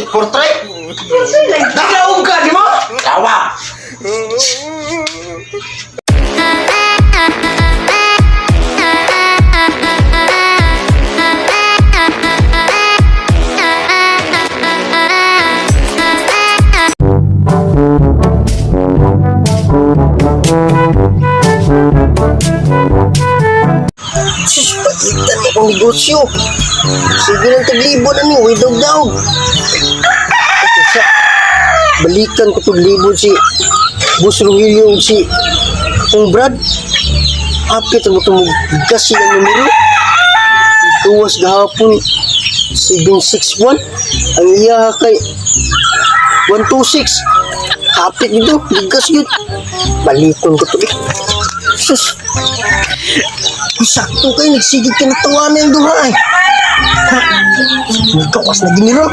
Portrait? Nakaong ka, di mo? Tawa. Sus, pagitan mo kong negosyo. Sige ng taglibo na ni, way daw. Ito sa, balikan ko taglibo si Boss Rogelio si ang Brad. Apit mo itong kasi ang numero. Tuwas gahapon 761. Ang iya kay 126. Apit nito, ligas yun. Balikon ko ito eh. Sus, sakto kayo, nagsigit ka na tawanan yung duha eh. Ha? Nagkawas na giniro.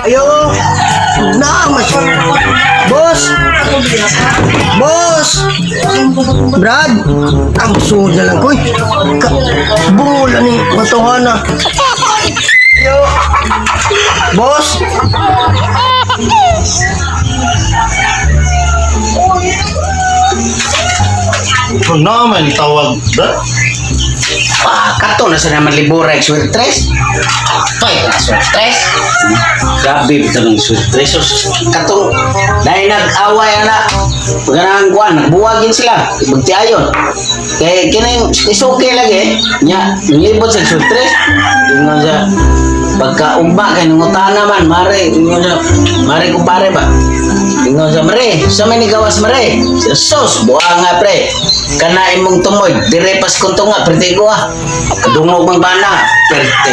Ayo, na mas. Boss, boss, Brad, ang suod na lang ko eh. Bula ni matuhana. Ayo, boss. Kung naman tawag, Brad? Kato na sa naman libura yung sweatres. Toy ka na sweatres. Grabe ito ng sweatres. Kato, dahil nag-away na, pagkanang kuwan, nagbuwagin sila. Ibagtiayon. Kaya kina yung isuke lagi, niya, yung libot sa sweatres. Yung nga siya, pagka-ugba, kaya nungutan naman, mare, yung nga siya, mare kumpare ba? Yung nga siya, mare, sa may nigawas mare. Sos, buha nga pre. Kanain mong tumoy, direpas kong tunga, prete ko ah. Kadungog mang bana, perte.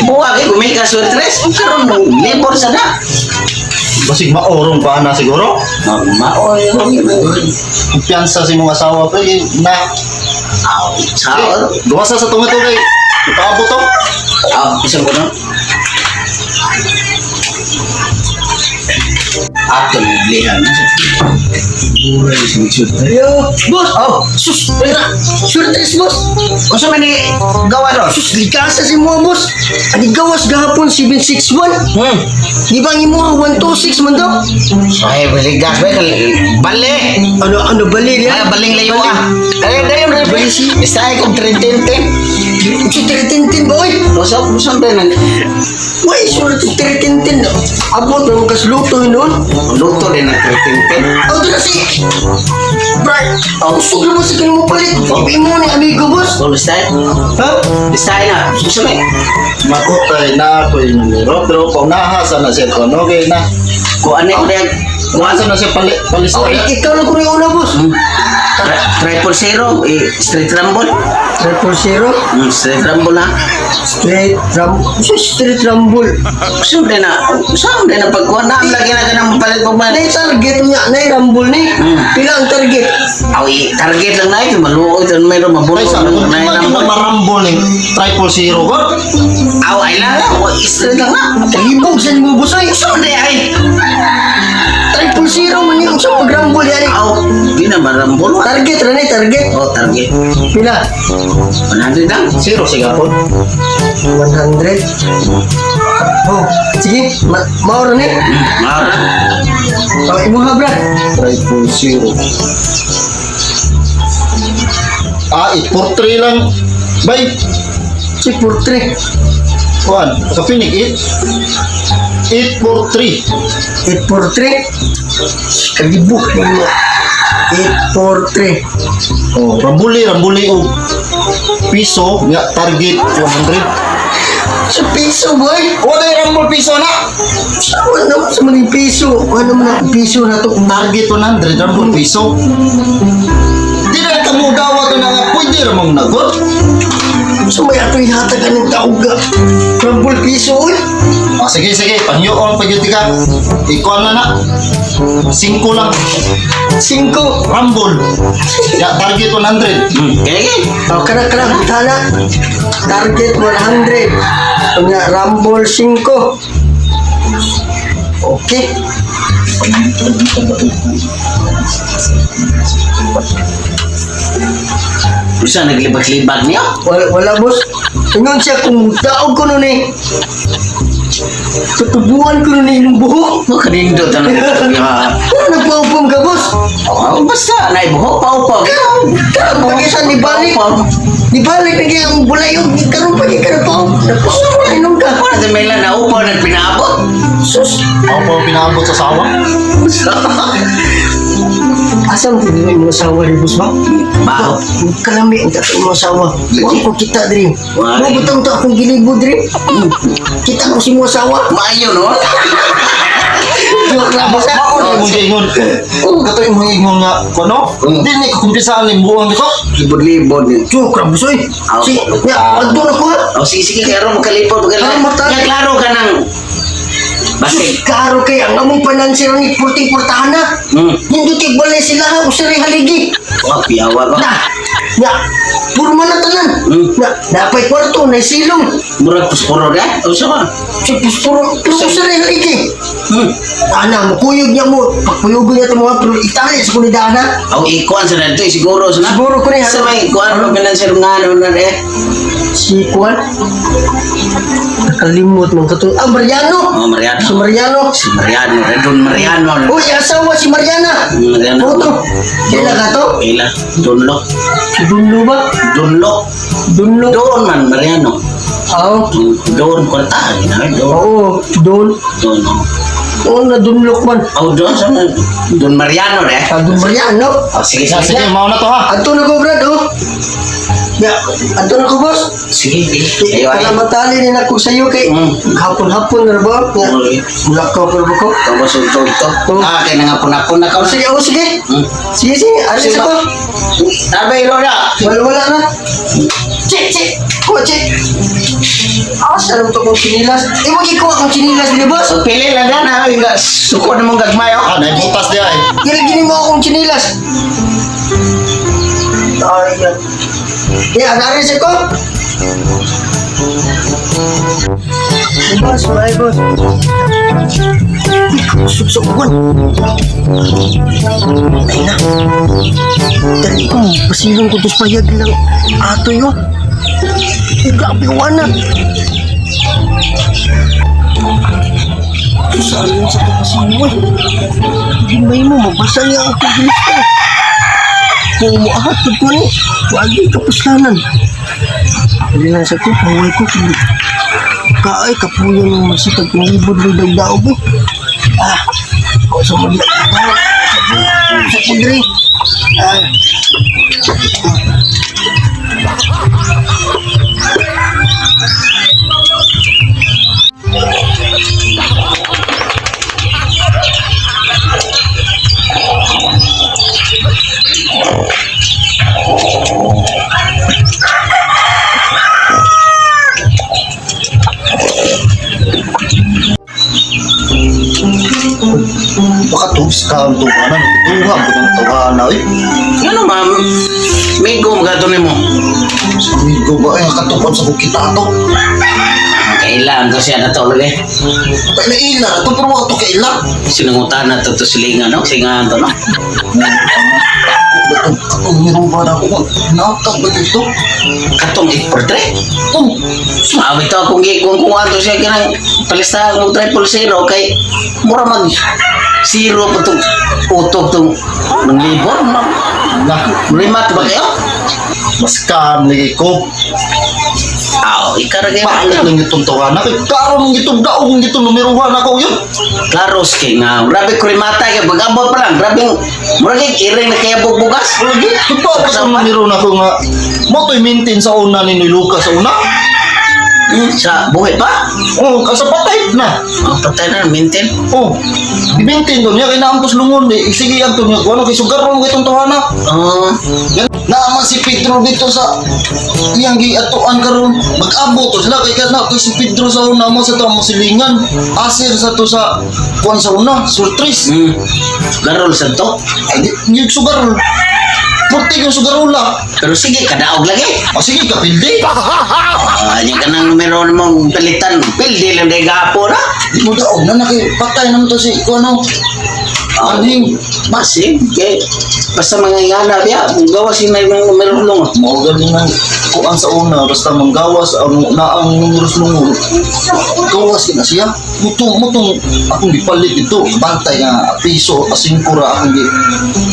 Buha kayo, kumika sweatres, karoon mong libor sana. Basig maorong pa na siguro. Maoy, Kumpiyansa si mong asawa, pre. Na, sao? gumasa sa tunga to, kay. Ipaabot to. Isang ko na. Ato lihan. Buhay isang sweatres. Ayo, boss. Oh, Sus, pera. Sweatres, boss. kung sa mani gawa doon? Sus, likasa si mo, boss. Ani gawas gahapon 761. Di ba ang imo 126 man daw? Ay, baligas ba? Bali! Ano bali Ay, niya? baling layo ah. Ay, dayo rin. Bali si- Isa ay kong 310. Si Tiritintin, boy. Usap ba na? Why, sulit si Tiritintin. Abot na mga kasluto yun noon. Luto din ang 310. Ako na si... Brian, ako gusto mo si kanimo palit. Ibi mo ni amigo, boss. So, listay? Ha? Listay na. Gusto mo eh. Makutay na ako yung numero, pero paunahasan na siya ko, no? Kaya na, Kung ano yung yan? kumasan na siya palista. Oh, ikaw lang ko rin una, boss. 000, street rumble. 000. Street rumble na. Street Rumble. Gusto mo din na pagkuhan na. Lagi na ka nang mapalit mo ba? Na target niya, na Rumble ni. Pila ang target? Awi, target lang na ito. Maluoy ito. Mayroon Ay, mabulong. sa kung di man yung marambol yung 000, ko? Ay lang. Street lang na. Libog sa mo, boss. Ay, Gusto mo din ay. 000 man yung sa pag-rumble yan. Aw, di na marambol. Target, Rene, target. Oh, target. Pila? 100 lang. Zero, sigapon. 100. Oh, sige. Mauro ni. Mara. Oh, ibu ha, brad. 000. Portrait lang. Bay, Si Purtre. kuhan, kapinig 843. 843. Kalibuk mo. 843. Oh, rambuli og piso, nga target 100. Sa piso, boy. Wala yung rambol piso na. Ano naman sa mga piso? Ano naman ang piso na to? Target 100, rambol piso. Di na kamo gawa to na nga, pwede ramang nagot. So may ato ihatagan ng tauga. Rambol piso, oy. Sige, panyoon, pagyuti ka. Ikaw na. 5 lang. 5. Rambol. Ya, target 100. Kaya Oh, kana tala. Target 100. Nga Rumble 5. Okay. Bisa naglibag-libag niyo? Wala boss. Ingon siya kung daog ko nun eh. Tutubuan ko nun eh yung buhok. Oh, kanindo talaga. Nagpaupom ka boss. Oh, basta, naibuhok, pau-pau. Pag-isa nibalik. Nibalik na kaya ang bulayog. Karoon pa ka na po. Tapos inom ka. Wala sa may lang naupaw na pinaabot. Sus. Ako pa pinaabot sa sawa. Asam ko din yung asawa rin boss ba? Bao. Kalami ang tatay mo asawa. Huwag ko kita din. Why? Mabutang to akong gilibod rin. Kita ko si mo asawa. Maayo, no? Joke lang boss. Ako mo ingon. Kato yung mga ingon nga, kono? Di ni kumpisaan yung buwang nito. Libod-libod. Joke lang boss oy. Si, ya, andun ako ha. Oh, sige, kaya ron makalipod. Matay. Klaro ka ng... Sus, Bakit? karo kay ang among panansiro ni purting-purtahan na. Hindi tigbalay sila ha, usari haligi. Oh, piyawa ko. Puro man na tanan. Napay kwarto, na silong. Murag puspuro na? O siya Puro usari haligi. Ana, mukuyog niya mo. Pagkuyogin niya ito mga pero itali sa kunidahan ha. Aw, ikuan sa nato, siguro sa na. Siguro ko na yan. Sa may ikuan, pinansir nga ano na eh. Si Kuan. Nakalimot mong katong. Ah, Mariano. Oh, Mariano. Si Mariano. Si Mariano, Don Mariano. Uy, asawa si Mariana. Mariano. Puto. Kailan ka to? Kailan? Dunlo. Si Dunlo ba? Dunlo. Dunlo. Doon man, Mariano. Oo. Doon, kwartahan. Doon. Oo, Don. Doon, oh. Oo, na Dunlok man. Oh, doon sa Don Mariano, eh. Sa Don Mariano. Oh, sige, Sige, sige. mao na to ha. Ato na ko, Brad, oh. Ya, ato na ko, boss. Sige, ayo, Para ayo. matali rin ako sa'yo kay hapon-hapon na ba? Wala ka pa ba ko? Tapos ito. Ah, kaya nangapon-apon na ka. Oh, sige, oh, sige. Sige, sige. Alis Sige, ako. Tabay, Lola. Wala na. Cik, cik. Oh, cik. Sarap to kong sinilas. Mag-ikuha kong sinilas, di boss? So, pili lang yan, ha? Yung suko na mong gagmay, oh. Ah, naibutas dia eh. Gini mo akong sinilas. Ay, yan. Ya, naris ako. Boss, bye, boss. Suksukon. Ay na. Dali ko, pasilong ko dos payag lang. Ato yun. Grabe ko anak. Saan yun sa kapasino eh. Hindi mo, mabasa niya ang pigilis ko. Kung umuahat ko ko ni, wagi kapuslanan. Hindi lang sa ko, paway ko. Kaay, kapuyan ng masakag ng libod ng dagdaog eh. Kung sa mga sa kudri. Baka tubis ka ang tuwanan. Tuwa ko ng tawanan eh. Ano, ma'am? May gumagato ni mo. Sabi ko ba eh, katupan sa bukita to. Kailan to siya natulog eh. Kailan ito, pero mga to kailan. Sinungutan na to silingan, no? Singahan to, no? Ang meron ba na ako? Nakakag ba dito? Katong 843. Oh, Sumawit to akong kung ato siya kinang palistahan ng 000 kay mura mag zero pa itong utok itong ng libor. Remat ba kayo? mas scam lagi ko. Ikaragay Palit lang itong tawanan. Karoon ng itong daong itong numeruhan ako yun. Klaros kay nga. Grabe ko remata kay bagabot pa lang. Grabe mura kay iring na kaya bugas. Lagi, ito sa numero na ko nga. Mo to'y maintain sa una ni Lucas sa una. Sa buhay pa? Oh, kasi patay na. Patay na, maintain. Oh, i-maintain doon niya. Kaya naampos lungon. Sige yan to niya. Kung ano, kay sugar mo itong tawanan. Naaman si Pedro dito sa iyang giatuan karon mag-abot to sila kay kana to si Pedro sa una mo sa to mo silingan asir sa to sa kuan sa una surtris Garol sa to. ay yung sugar purti yung sugarula Pero sige, kadaog lagi. o sige kapildi Yan ka ng numero mong palitan. Pildi lang day gapo na. mo daw na nakipatay naman to si kuan Aning, Masig, kay basta mga ingana biya, gawa si may meron long. mao gani nang kuan sa una basta manggawas ang naang numerous lungon. Gawas na siya. Mutong akong gipalit dito. Bantay nga piso asing kura akong gi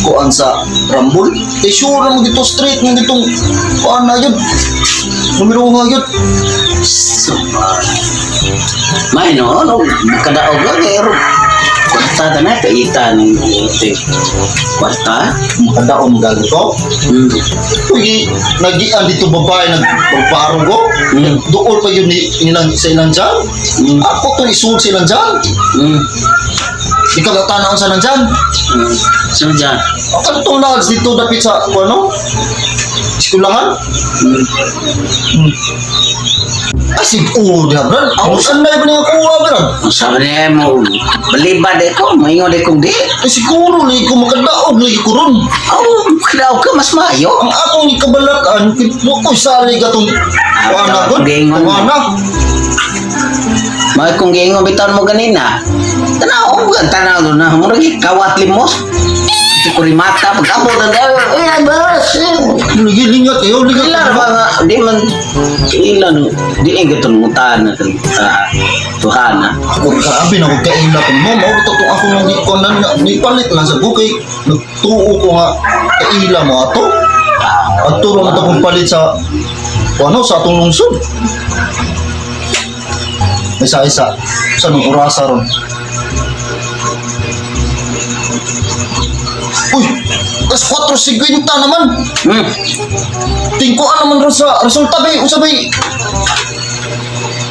kuan sa Rambol. Kay sure mo dito straight mo ditong kuan na yun. Numero nga yun. May no, kadaog ka pero kwarta ta na kaita ng ito. Kwarta? Makadaon gago ko. Uy, nagian dito babae nagpagparo ko. Doon pa yun nilang sa ilang dyan. Ako to isulod sa ilang dyan. Ikaw natanaon sa nang dyan. Sino dyan? Ano itong lads dito dapit sa ano? Eskulahan? Asig diha bran. Ako sanay ba niya kuha bran? Ang sabi niya mo, balibad ko, maingon kong di. Ay siguro na ko makadaog lagi ko ron. Kadaog ka, mas mayo. Ang akong ikabalakan, ko'y sali ka itong kuwana ko. Gingon. Kuwana. May kung gingon bitawan mo ganina. Tanaw doon na. Murag kawat limos. Ito ko rimata. Pag-abot na daw. Ay, boss. Lilingat kayo, lilingat Ilan ba nga? Di man. Ilan. Di ang gatong mutahan na tuhana. Ako grabe na huwag kaila ko mo. Mauto itong ako nang ikonan ni palit lang sa bukay. Nagtuo ko nga kaila mo ato. At turo na ito kong palit sa ano, sa atong lungsod. Isa-isa. Sa nung orasa ron. Uy! Tas 4.50 naman! Tingkuan naman ron sa resulta bay! Usabay!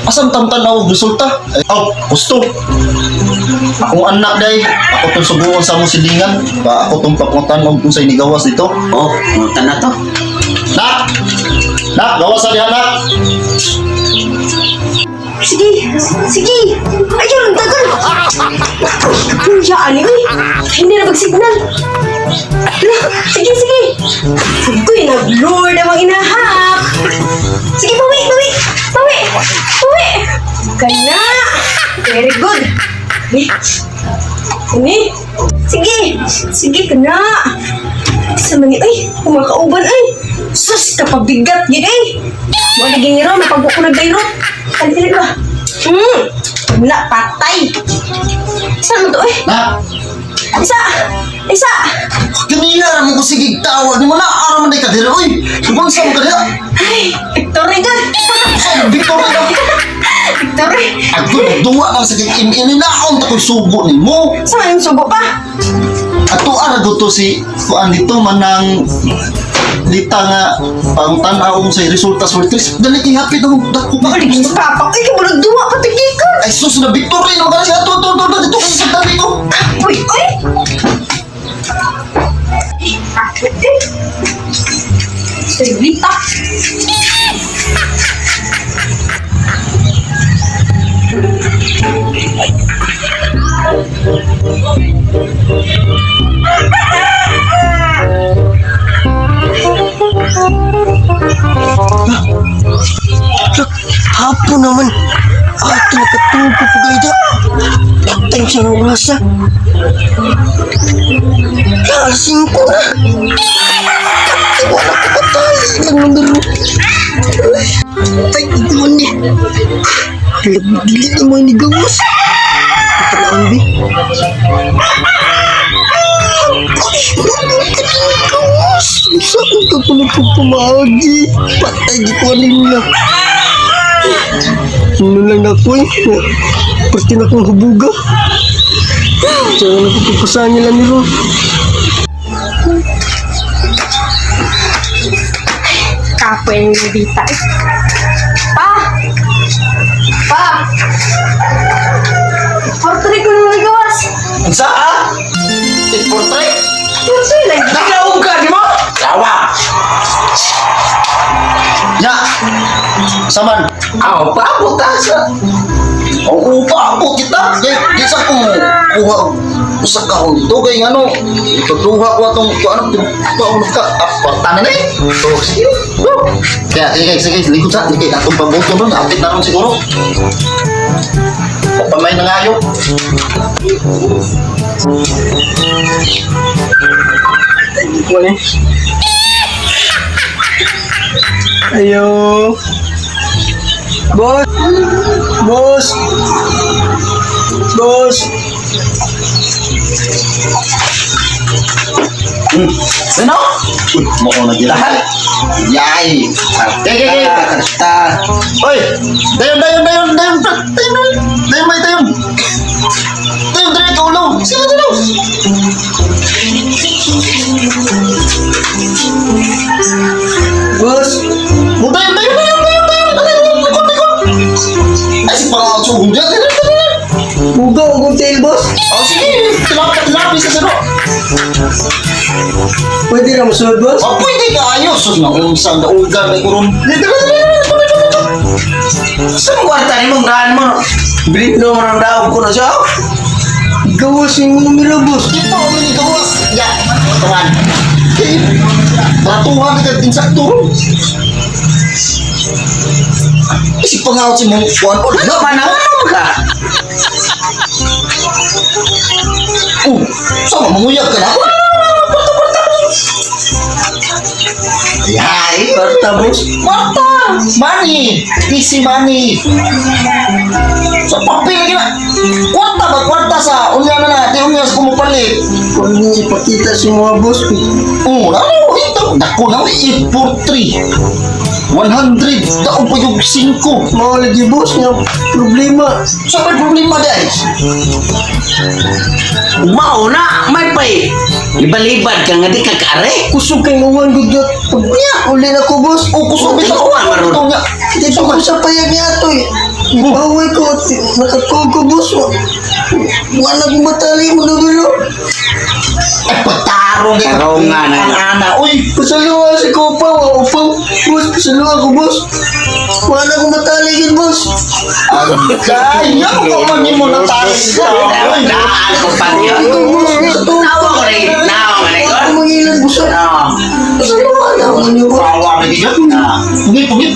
Asam tamtanaw resulta? Gusto! Akong anak day, ako itong subukan sa mong silingan. Ako itong papuntan mo kung sa'y nigawas dito. Oh, mutan na to. Nak! Nak! Gawas sa diyan, nak! Sige! Sige! Ayun! Ang tagal! Yung siyaan ni Uy! Hindi na mag-signal! Sige! Sige! Uy! Nag-lord ang mga inahak! Sige! Pawi! Pawi! Pawi! Pawi! Kana! Very good! Ini! Sige! Sige ka na! Sama ni Uy! Kumakauban ay! Sus! Kapabigat yun ay! Mga nagingiro! Napagbo ko nag-dairot! Kalilig ba? Wala, patay! Saan mo to eh? Nak! Isa! Isa! Ganira mo ko sige tawa. Di mo na araw man day ka dira. Uy! Subang sa mo ka dira. Ay! Victory ka! Victoria ka! Victory! Ako nagduwa ka sa kay ininaon ta ko'y sugo ni mo. Saan yung subo pa? Ato ara to si kuan dito manang lita nga pangtan-aw sa resulta sa Tris. Dali kay happy daw dako ba. Balik sa papak! Ay, kabulog duwa! Patigikan! Ay sus na Victoria no kana siya to dito kay sa tabi ko. Uy! Uy! Kapit eh! Servita! Hapon naman. Ato nakatubo po gayda. Patay siya ng rasa. Kasing ko na. Wala ko patay. Ilang numero. Patay ko naman eh. Dili na mga nigawas. Patanaan di. Saan ka po nagpapamagi? Patay di ko nila. Ano lang na ako eh. Pati na akong hubuga. Diyan na pupupasahan nila nila. Kapo yung Servita eh. Pa! Pa! Portrait ko naman nagawas! Unsa? Portrait. Portrait lang! Nakaog ka di mo? Tawa! Ya. Saman. Aw, paabot ta sa. Oo pa ako kita. Kay sa ko kuha usa ka ko dito kay ano ituduha ko atong kuan ka tanan eh. So sige. Kaya sige likod sa likod atong pabuto nun apit na ron siguro. Papamay na nga yun. Ayo. Bos. Bos. Bos. Ano? Mo ko na girahan. Yay! Kaya. Kasta. Oy! Dayon! Dayon, may dayon! Dayon, dire ka ulo! Sino dito? Bos. Oh, dayon! Ay, si pangakasugong dyan! Buga akong tail, boss. Oh, sige! Tilapis sa sino! Pwede na masunod, boss. Oh, pwede ka ayos! Sus, naunsan na ugan na kurun. Saan kwarta ni mong daan mo? Biniglo mo ng daog ko na siya. Gawas yung numero, boss. Ito, mini gawas! Ya! Tuhan! Batuhan ka insakto! Si pangawat si mong kuwan o Ano pa naman ka? Oh, sama manguyag ka na? Yay! Kwarta, boss. Mata! Money! Easy money! Sa papel lagi na! Kwarta ba? Kwarta sa unya na na! Di unya sa kumupalit! Kung hindi ipakita si mga boss, Oo, ano? Ito! Dako na! 8 for 3! 100! Daon pa yung 5! mga lagi, boss, nga problema. So may problema guys! Mauna, may pay. Libalibad ka nga di ka kare. Kusog kay uwan, gudot. Pagya, uli na ko, boss. O kusog Tingnan bitaw ko, ko Maron. ito nga! Dito ko sa payag niya ito, eh. Ibaway ko, nakakog ko, boss. Wala kong matali mo, nabilo. Ay patarong nga! Tarong nga na. Ang ana! Uy! Pasaluha si Kopa, upaw. Boss, pasaluha ko, boss. Wala kong matali yun, boss. Kaya mo pa man mo na tayo ka! Uy! Daan ko pa niya. Nawa ko rin. Nawa ko rin. Ako mangilan, boss. Oo. Pasaluha na ako niyo, boss. Kawa ka dito! Pugit!